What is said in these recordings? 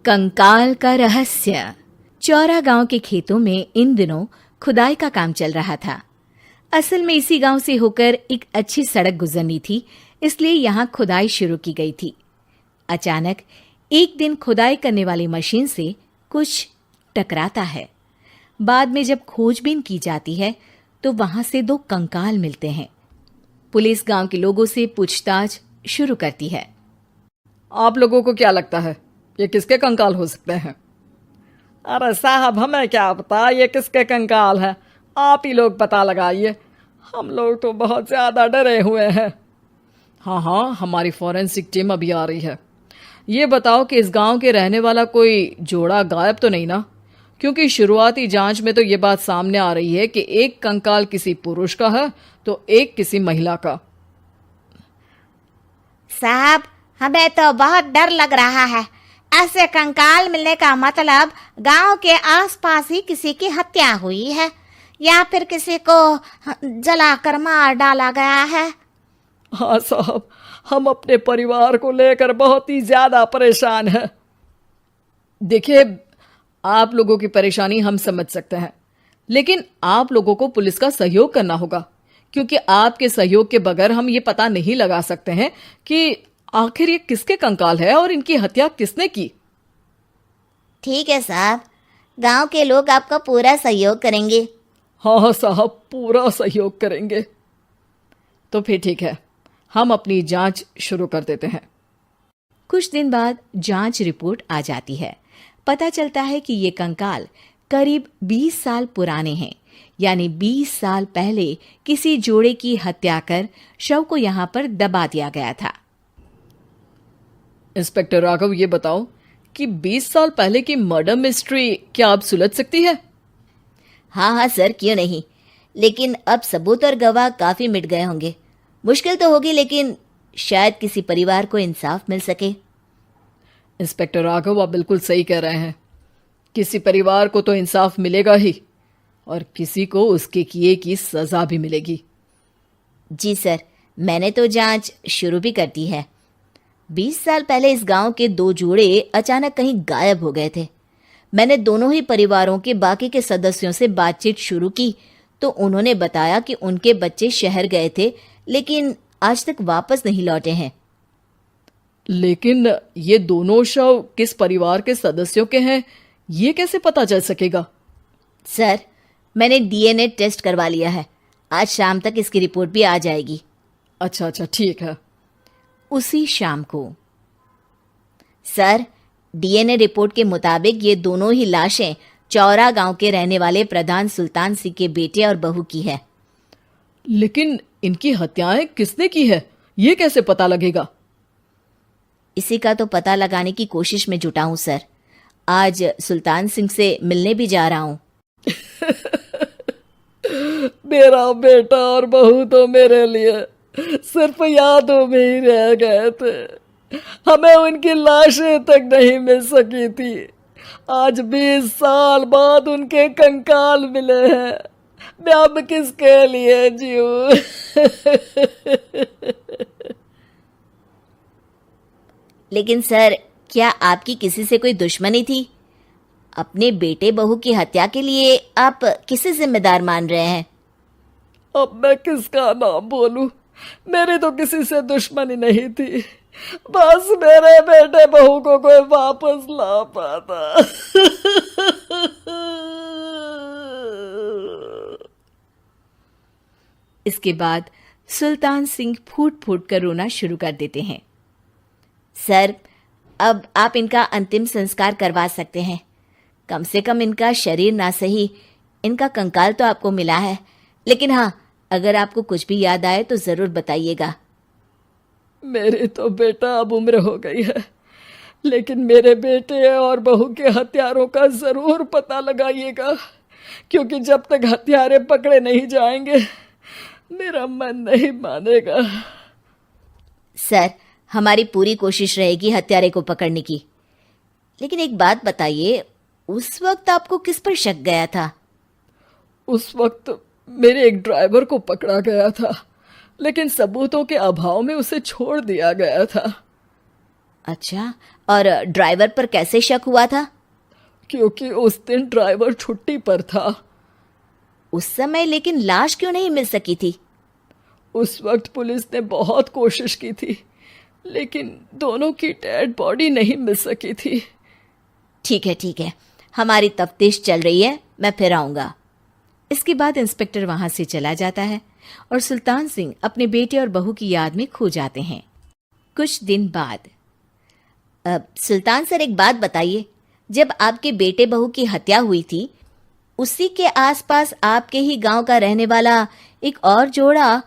कंकाल का रहस्य। चौरा गांव के खेतों में इन दिनों खुदाई का काम चल रहा था। असल में इसी गांव से होकर एक अच्छी सड़क गुजरनी थी, इसलिए यहाँ खुदाई शुरू की गई थी। अचानक एक दिन खुदाई करने वाली मशीन से कुछ टकराता है। बाद में जब खोजबीन की जाती है तो वहां से 2 कंकाल मिलते हैं। पुलिस गांव के लोगों से पूछताछ शुरू करती है। आप लोगों को क्या लगता है ये किसके कंकाल हो सकते हैं? अरे साहब, हमें क्या पता ये किसके कंकाल है, आप ही लोग पता लगाइए। हम लोग तो बहुत ज़्यादा डरे हुए हैं। हाँ, हमारी फॉरेंसिक टीम अभी आ रही है। ये बताओ कि इस गांव के रहने वाला कोई जोड़ा गायब तो नहीं ना? क्योंकि शुरुआती जांच में तो ये बात सामने आ रही है कि एक कंकाल किसी पुरुष का है तो एक किसी महिला का। साहब, हमें तो बहुत डर लग रहा है। ऐसे कंकाल मिलने का मतलब गांव के आसपास ही किसी की हत्या हुई है या फिर किसी को जलाकर मार डाला गया है। हाँ साहब, हम अपने परिवार को लेकर बहुत ही ज्यादा परेशान हैं। देखिए, आप लोगों की परेशानी हम समझ सकते हैं, लेकिन आप लोगों को पुलिस का सहयोग करना होगा, क्योंकि आपके सहयोग के बगैर हम ये पता नहीं लगा सकते हैं कि आखिर ये किसके कंकाल है और इनकी हत्या किसने की। ठीक है साहब, गांव के लोग आपका पूरा सहयोग करेंगे। हाँ साहब, पूरा सहयोग करेंगे। तो फिर ठीक है, हम अपनी जांच शुरू कर देते हैं। कुछ दिन बाद जांच रिपोर्ट आ जाती है। पता चलता है कि ये कंकाल करीब 20 साल पुराने हैं, यानी 20 साल पहले किसी जोड़े की हत्या कर शव को यहाँ पर दबा दिया गया था। इंस्पेक्टर राघव, ये बताओ कि 20 साल पहले की मर्डर मिस्ट्री क्या अब सुलझ सकती है? हाँ सर, क्यों नहीं। लेकिन अब सबूत और गवाह काफी मिट गए होंगे। मुश्किल तो होगी, लेकिन शायद किसी परिवार को इंसाफ मिल सके। इंस्पेक्टर राघव, आप बिल्कुल सही कह रहे हैं। किसी परिवार को तो इंसाफ मिलेगा ही और किसी को उसके किए की सजा भी मिलेगी। जी सर, मैंने तो जांच शुरू भी कर दी है। 20 साल पहले इस गांव के 2 जोड़े अचानक कहीं गायब हो गए थे। मैंने दोनों ही परिवारों के बाकी के सदस्यों से बातचीत शुरू की तो उन्होंने बताया कि उनके बच्चे शहर गए थे, लेकिन आज तक वापस नहीं लौटे हैं। लेकिन ये दोनों शव किस परिवार के सदस्यों के हैं, ये कैसे पता चल सकेगा? सर, मैंने डीएनए टेस्ट करवा लिया है। आज शाम तक इसकी रिपोर्ट भी आ जाएगी। अच्छा, ठीक है। उसी शाम को सर, डीएनए रिपोर्ट के मुताबिक ये दोनों ही लाशें चौरा गांव के रहने वाले प्रधान सुल्तान सिंह के बेटे और बहू की है। लेकिन इनकी हत्याएं किसने की है, ये कैसे पता लगेगा? इसी का तो पता लगाने की कोशिश में जुटा हूं सर। आज सुल्तान सिंह से मिलने भी जा रहा हूं। मेरा बेटा और बहू तो मेरे लिए सिर्फ यादों में ही रह गए थे। हमें उनकी लाशें तक नहीं मिल सकी थी। आज 20 साल बाद उनके कंकाल मिले हैं। मैं अब किसके लिए जीऊं? लेकिन सर, क्या आपकी किसी से कोई दुश्मनी थी? अपने बेटे बहू की हत्या के लिए आप किसे जिम्मेदार मान रहे हैं? अब मैं किसका नाम बोलूं? मेरी तो किसी से दुश्मनी नहीं थी, बस मेरे बेटे बहू को कोई वापस ला पाता। इसके बाद सुल्तान सिंह फूट फूट कर रोना शुरू कर देते हैं। सर, अब आप इनका अंतिम संस्कार करवा सकते हैं। कम से कम इनका शरीर ना सही, इनका कंकाल तो आपको मिला है। लेकिन हाँ, अगर आपको कुछ भी याद आए तो जरूर बताइएगा। मेरी तो बेटा अब उम्र हो गई है, लेकिन मेरे बेटे और बहू के हत्यारों का जरूर पता लगाइएगा, क्योंकि जब तक हत्यारे पकड़े नहीं जाएंगे मेरा मन नहीं मानेगा। सर, हमारी पूरी कोशिश रहेगी हत्यारे को पकड़ने की। लेकिन एक बात बताइए, उस वक्त आपको किस पर शक गया था? उस वक्त मेरे एक ड्राइवर को पकड़ा गया था, लेकिन सबूतों के अभाव में उसे छोड़ दिया गया था। अच्छा, और ड्राइवर पर कैसे शक हुआ था? क्योंकि उस दिन ड्राइवर छुट्टी पर था। उस समय लेकिन लाश क्यों नहीं मिल सकी थी? उस वक्त पुलिस ने बहुत कोशिश की थी, लेकिन दोनों की डेड बॉडी नहीं मिल सकी थी। ठीक है, हमारी तफ्तीश चल रही है, मैं फिर आऊंगा। इसके बाद इंस्पेक्टर वहां से चला जाता है और सुल्तान सिंह अपने बेटे और बहू की याद में खो जाते हैं। कुछ दिन बाद सुल्तान सर, एक बात बताइए, जब आपके बेटे बहू की हत्या हुई थी, उसी के आसपास आपके ही गांव का रहने वाला एक और जोड़ा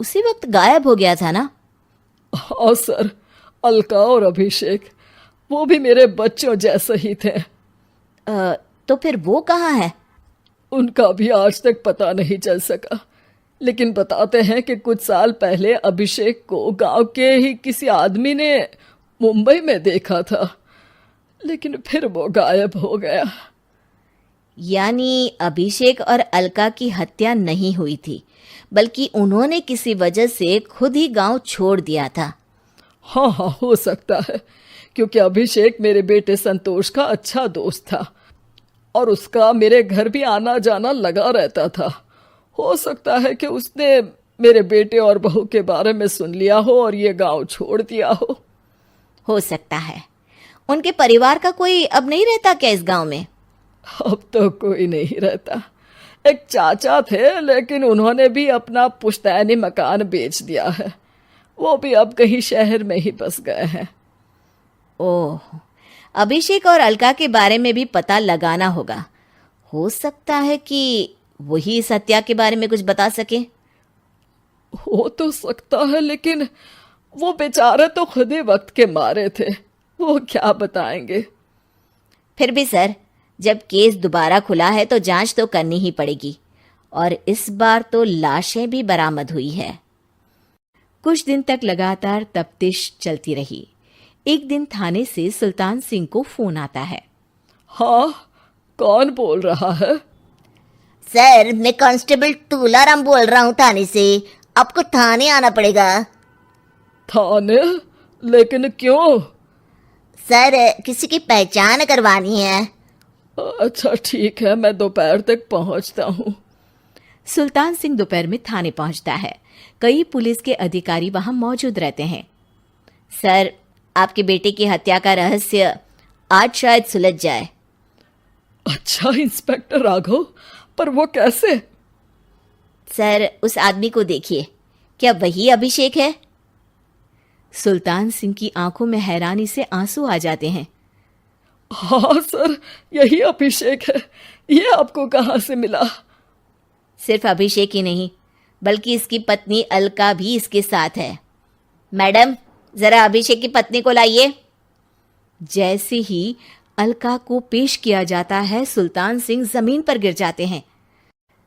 उसी वक्त गायब हो गया था ना? हाँ सर, अलका और अभिषेक, वो भी मेरे बच्चों जैसे ही थे। तो फिर वो कहाँ है? उनका भी आज तक पता नहीं चल सका, लेकिन बताते हैं कि कुछ साल पहले अभिषेक को गांव के ही किसी आदमी ने मुंबई में देखा था, लेकिन फिर वो गायब हो गया। यानी अभिषेक और अलका की हत्या नहीं हुई थी, बल्कि उन्होंने किसी वजह से खुद ही गांव छोड़ दिया था। हाँ, हो सकता है, क्योंकि अभिषेक मेरे बेटे संतोष का अच्छा दोस्त था और उसका मेरे घर भी आना जाना लगा रहता था। हो सकता है कि उसने मेरे बेटे और बहू के बारे में सुन लिया हो और ये गांव छोड़ दिया हो सकता है। उनके परिवार का कोई अब नहीं रहता क्या इस गांव में? अब तो कोई नहीं रहता। एक चाचा थे, लेकिन उन्होंने भी अपना पुश्तैनी मकान बेच दिया है। वो भी अब कहीं शहर में ही बस गए हैं। ओह, अभिषेक और अलका के बारे में भी पता लगाना होगा। हो सकता है कि वही इस हत्या के बारे में कुछ बता सके। हो तो सकता है, लेकिन वो बेचारे तो खुद ही वक्त के मारे थे, वो क्या बताएंगे। फिर भी सर, जब केस दोबारा खुला है तो जांच तो करनी ही पड़ेगी, और इस बार तो लाशें भी बरामद हुई है। कुछ दिन तक लगातार तफ्तीश चलती रही। एक दिन थाने से सुल्तान सिंह को फोन आता है। हाँ, कौन बोल रहा है? सर, मैं कांस्टेबल तुलाराम बोल रहा हूँ थाने से। आपको थाने आना पड़ेगा। थाने? लेकिन क्यों? सर, किसी की पहचान करवानी है। अच्छा ठीक है, मैं दोपहर तक पहुंचता हूँ। सुल्तान सिंह दोपहर में थाने पहुंचता है। कई पुलिस के अधिकारी वहां मौजूद रहते हैं। सर, आपके बेटे की हत्या का रहस्य आज शायद सुलझ जाए। अच्छा इंस्पेक्टर राघव, पर वो कैसे? सर, उस आदमी को देखिए, क्या वही अभिषेक है? सुल्तान सिंह की आंखों में हैरानी से आंसू आ जाते हैं। हाँ सर, यही अभिषेक है। ये आपको कहाँ से मिला? सिर्फ अभिषेक ही नहीं, बल्कि इसकी पत्नी अलका भी इसके साथ है। मैडम, जरा अभिषेक की पत्नी को लाइए। जैसे ही अलका को पेश किया जाता है, सुल्तान सिंह जमीन पर गिर जाते हैं।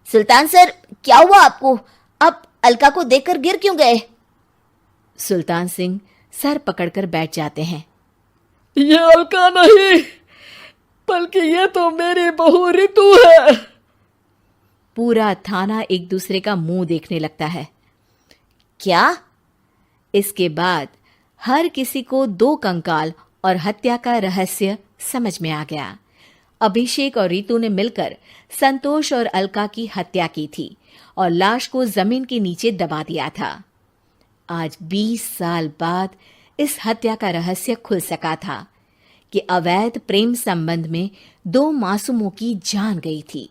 सुल्तान सर, क्या हुआ आपको? आप अलका को देखकर गिर क्यों गए? सुल्तान सिंह सर पकड़कर बैठ जाते हैं। ये अलका नहीं, बल्कि ये तो मेरी बहू रितु है। पूरा थाना एक दूसरे का मुंह देखने लगता है। क्या? इसके बाद हर किसी को दो कंकाल और हत्या का रहस्य समझ में आ गया। अभिषेक और रितु ने मिलकर संतोष और अलका की हत्या की थी और लाश को जमीन के नीचे दबा दिया था। आज 20 साल बाद इस हत्या का रहस्य खुल सका था कि अवैध प्रेम संबंध में 2 मासूमों की जान गई थी।